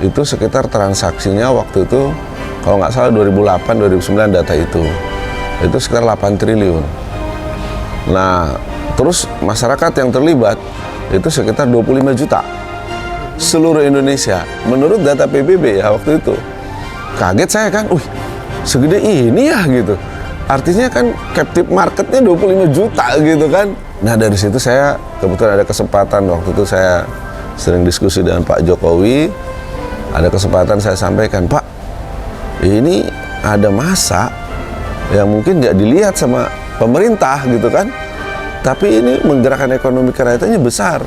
itu sekitar transaksinya waktu itu kalau nggak salah 2008-2009 data itu sekitar 8 triliun. Nah, terus masyarakat yang terlibat itu sekitar 25 juta seluruh Indonesia menurut data PBB ya waktu itu. Kaget saya kan, segede ini ya gitu. Artinya kan captive marketnya 25 juta gitu kan. Nah dari situ saya kebetulan ada kesempatan waktu itu saya sering diskusi dengan Pak Jokowi. Ada kesempatan saya sampaikan, Pak, ini ada masa yang mungkin nggak dilihat sama pemerintah gitu kan. Tapi ini menggerakkan ekonomi kerakyatannya besar.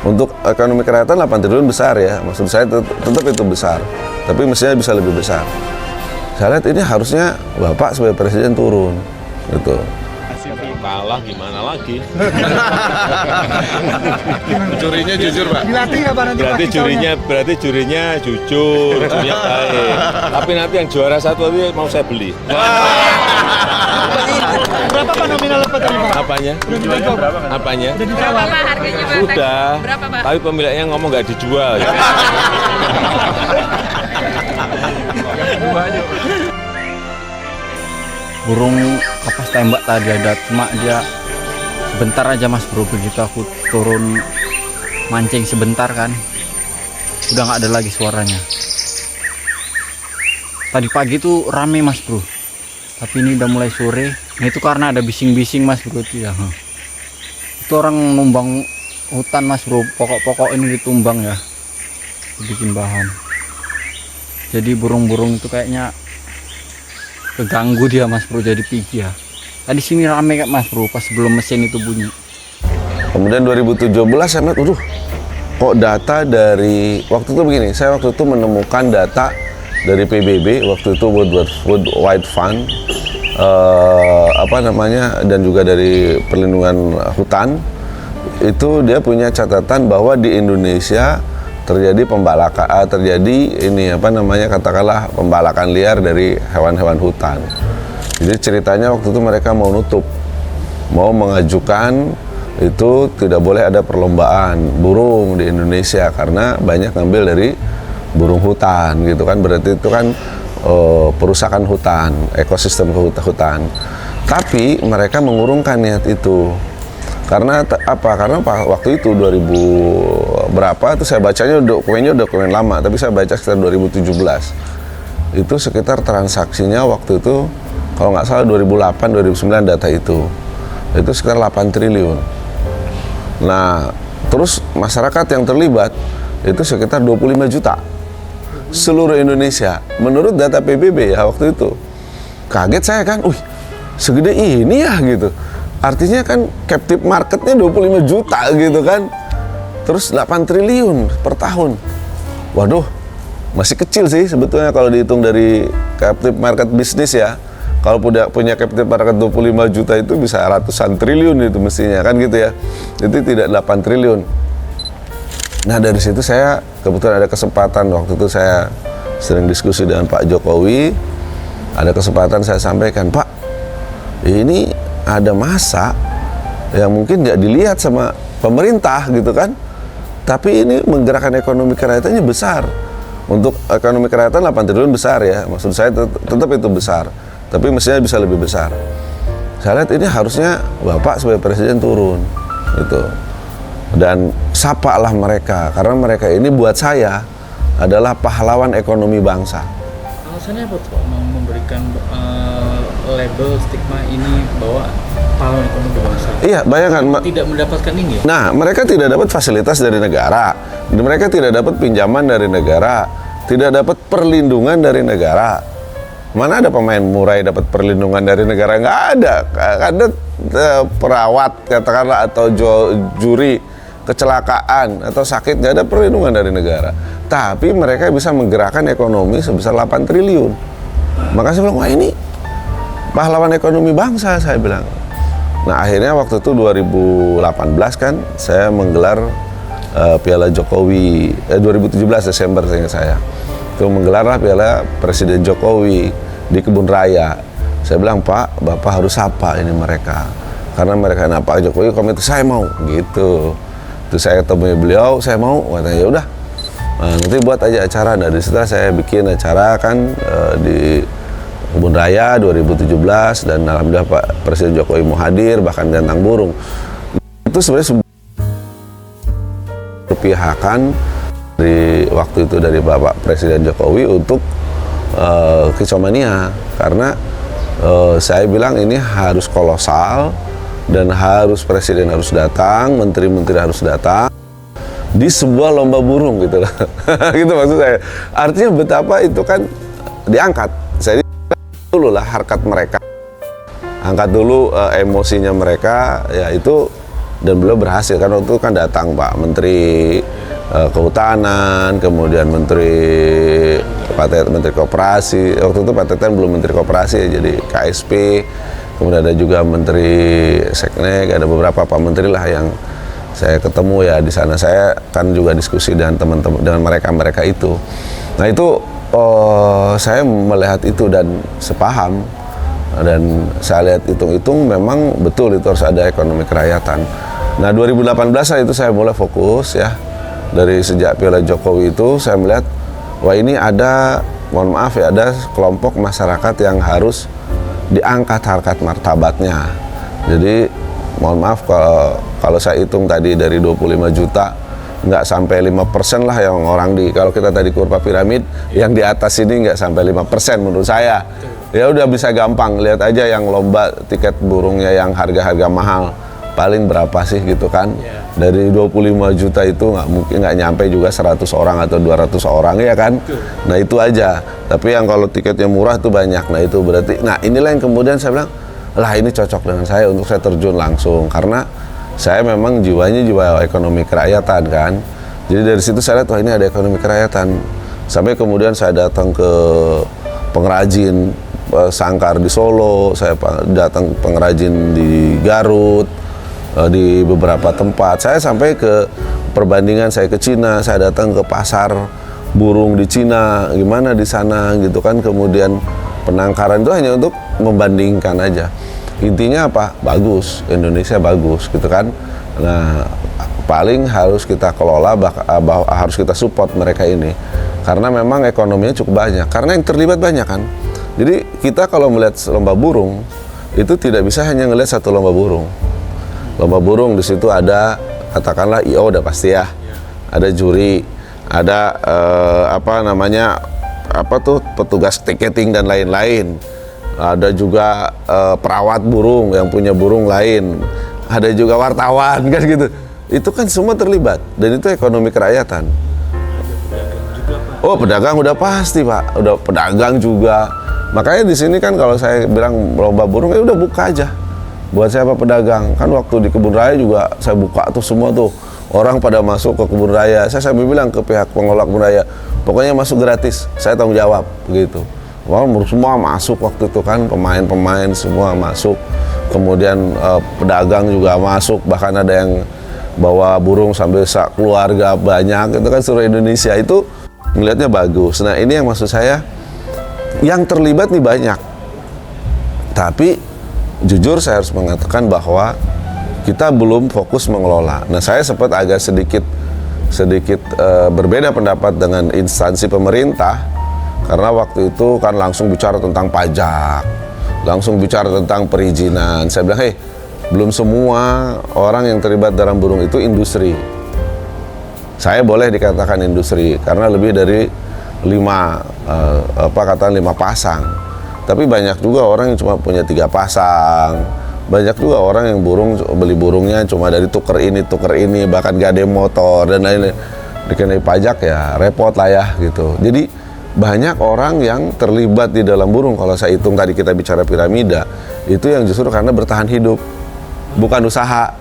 Untuk ekonomi kerakyatan 8 triliun besar ya. Maksud saya tetap itu besar. Tapi mestinya bisa lebih besar. Saya lihat ini harusnya Bapak sebagai Presiden turun gitu. Kalah gimana lagi? Jurinya jujur, Pak. Dilatih nggak Pak nanti? Berarti jurinya jujur, jurinya baik. Tapi nanti yang juara satu itu mau saya beli. Berapa Pak nominal apa tadi Pak? Apanya? Apanya? Udah ditawar. Berapa Pak harganya Pak? Sudah. Berapa Pak? Tapi pemiliknya ngomong nggak dijual. Burung kapas tembak tadi ada, cuma dia sebentar aja Mas Bro. Begitu aku turun mancing sebentar kan, udah nggak ada lagi suaranya. Tadi pagi tuh rame Mas Bro, tapi ini udah mulai sore. Nah itu karena ada bising-bising Mas Bro itu ya. Itu orang numbang hutan Mas Bro, pokok-pokok ini ditumbang ya, bikin bahan. Jadi burung-burung itu kayaknya keganggu dia Mas Bro, jadi pergi ya. Tadi sini rame kan Mas Bro, pas sebelum mesin itu bunyi. Kemudian 2017 saya melihat, kok data dari waktu itu begini. Saya waktu itu menemukan data dari PBB waktu itu World Wide Fund, dan juga dari perlindungan hutan. Itu dia punya catatan bahwa di Indonesia terjadi katakanlah pembalakan liar dari hewan-hewan hutan. Jadi ceritanya waktu itu mereka mau mengajukan itu tidak boleh ada perlombaan burung di Indonesia karena banyak ngambil dari burung hutan gitu kan. Berarti itu kan perusakan hutan, ekosistem hutan. Tapi mereka mengurungkan niat itu. Karena waktu itu 2000 berapa itu saya bacanya dokumen lama, tapi saya baca sekitar 2017. Itu sekitar transaksinya waktu itu kalau nggak salah 2008-2009 data itu sekitar 8 triliun. Nah, terus masyarakat yang terlibat itu sekitar 25 juta seluruh Indonesia menurut data PBB ya waktu itu. Kaget saya kan, segede ini ya gitu. Artinya kan captive marketnya 25 juta gitu kan. Terus 8 triliun per tahun. Waduh, masih kecil sih sebetulnya kalau dihitung dari captive market bisnis ya. Kalau punya captive market 25 juta itu bisa ratusan triliun itu mestinya kan gitu ya. Itu tidak 8 triliun. Nah dari situ saya kebetulan ada kesempatan waktu itu saya sering diskusi dengan Pak Jokowi. Ada kesempatan saya sampaikan, Pak, ini ada masa yang mungkin nggak dilihat sama pemerintah gitu kan, tapi ini menggerakkan ekonomi kerakyatannya besar. Untuk ekonomi kerakyatan 8 triliun besar ya, maksud saya tetap itu besar, tapi mestinya bisa lebih besar. Saya lihat ini harusnya Bapak sebagai Presiden turun gitu, dan sapalah mereka karena mereka ini buat saya adalah pahlawan ekonomi bangsa. Alasannya apa Pak memberikan label stigma ini bahwa pahlawan ekonomi bangsa? Iya, bayangkan tidak mendapatkan ini. Nah, mereka tidak dapat fasilitas dari negara, mereka tidak dapat pinjaman dari negara, tidak dapat perlindungan dari negara. Mana ada pemain murai dapat perlindungan dari negara? Nggak ada. Ada perawat katakanlah atau juri kecelakaan atau sakit, nggak ada perlindungan dari negara. Tapi mereka bisa menggerakkan ekonomi sebesar 8 triliun. Maka saya bilang, wah ini pahlawan ekonomi bangsa, saya bilang. Nah akhirnya waktu itu 2018 kan saya menggelar Piala Jokowi 2017 Desember seingat saya. Itu menggelarlah Piala Presiden Jokowi di Kebun Raya. Saya bilang, Pak, Bapak harus sapa ini mereka. Karena mereka, Pak Jokowi komit, saya mau gitu. Terus saya ketemu beliau, saya mau, katanya ya udah Nah, nanti buat aja acara. Nah, di situ saya bikin acara kan di Kebun Raya 2017 dan alhamdulillah Pak Presiden Jokowi mau hadir bahkan tentang burung. Itu sebenarnya kepihakan dari waktu itu dari Bapak Presiden Jokowi untuk Kicomania karena saya bilang ini harus kolosal dan harus presiden harus datang, menteri-menteri harus datang di sebuah lomba burung gitu loh. Gitu maksud saya. Artinya betapa itu kan diangkat. Saya dulu lah harkat mereka. Angkat dulu emosinya mereka ya itu dan beliau berhasil kan waktu itu kan datang Pak Menteri Kehutanan, kemudian Menteri Koperasi. Waktu itu Pak Teten belum Menteri Koperasi ya, jadi KSP. Kemudian ada juga Menteri Seknek, ada beberapa Pak Menteri lah yang saya ketemu ya di sana. Saya kan juga diskusi dengan teman-teman dengan mereka itu. Nah itu saya melihat itu dan sepaham dan saya lihat hitung-hitung memang betul itu harus ada ekonomi kerakyatan. Nah 2018 itu saya mulai fokus ya. Dari sejak Piala Jokowi itu saya melihat wah ini ada, mohon maaf ya, ada kelompok masyarakat yang harus diangkat harkat martabatnya. Jadi mohon maaf kalau saya hitung tadi dari 25 juta nggak sampai 5% lah yang orang kalau kita tadi kurva piramid yang di atas ini nggak sampai 5% menurut saya. Ya udah bisa gampang lihat aja yang lomba tiket burungnya yang harga-harga mahal paling berapa sih gitu kan. Dari 25 juta itu nggak nyampe juga 100 orang atau 200 orang ya kan. Nah itu aja. Tapi yang kalau tiketnya murah tuh banyak. Nah itu berarti, nah inilah yang kemudian saya bilang, lah ini cocok dengan saya untuk saya terjun langsung. Karena saya memang jiwanya jiwa ekonomi kerakyatan kan. Jadi dari situ saya lihat, wah ini ada ekonomi kerakyatan. Sampai kemudian saya datang ke pengrajin sangkar di Solo, saya datang pengrajin di Garut, di beberapa tempat. Saya sampai ke perbandingan, saya ke Cina, saya datang ke pasar burung di Cina, gimana di sana gitu kan. Kemudian penangkaran itu hanya untuk membandingkan aja. Intinya apa? Bagus, Indonesia bagus gitu kan. Nah, paling harus kita kelola, harus kita support mereka ini. Karena memang ekonominya cukup banyak, karena yang terlibat banyak kan. Jadi kita kalau melihat lomba burung, itu tidak bisa hanya ngelihat satu lomba burung. Lomba burung di situ ada katakanlah IO udah pasti ya, ada juri, ada petugas tiketing dan lain-lain, ada juga perawat burung yang punya burung lain, ada juga wartawan kan gitu. Itu kan semua terlibat dan itu ekonomi kerakyatan. Oh pedagang udah pasti Pak, udah pedagang juga. Makanya di sini kan kalau saya bilang lomba burung ya udah buka aja. Buat siapa pedagang, kan waktu di Kebun Raya juga saya buka tuh semua tuh orang pada masuk ke Kebun Raya. Saya sampai bilang ke pihak pengelola Kebun Raya, pokoknya masuk gratis, saya tanggung jawab begitu. Semua masuk waktu itu kan, pemain-pemain semua masuk. Kemudian pedagang juga masuk, bahkan ada yang bawa burung sambil keluarga banyak. Itu kan seluruh Indonesia itu melihatnya bagus. Nah ini yang maksud saya, yang terlibat nih banyak, tapi jujur saya harus mengatakan bahwa kita belum fokus mengelola. Nah saya sempat agak sedikit berbeda pendapat dengan instansi pemerintah karena waktu itu kan langsung bicara tentang pajak, langsung bicara tentang perizinan. Saya bilang, belum semua orang yang terlibat dalam burung itu industri. Saya boleh dikatakan industri karena lebih dari 5 pasang. Tapi banyak juga orang yang cuma punya 3 pasang. Banyak juga orang yang beli burungnya cuma dari tuker ini, bahkan gak ada motor dan lain-lain. Dikenai pajak ya repot lah ya gitu. Jadi banyak orang yang terlibat di dalam burung. Kalau saya hitung tadi kita bicara piramida, itu yang justru karena bertahan hidup, bukan usaha.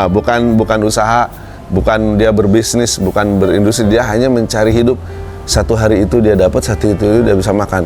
Bukan usaha, bukan dia berbisnis, bukan berindustri, dia hanya mencari hidup. Satu hari itu dia dapat, satu itu dia bisa makan.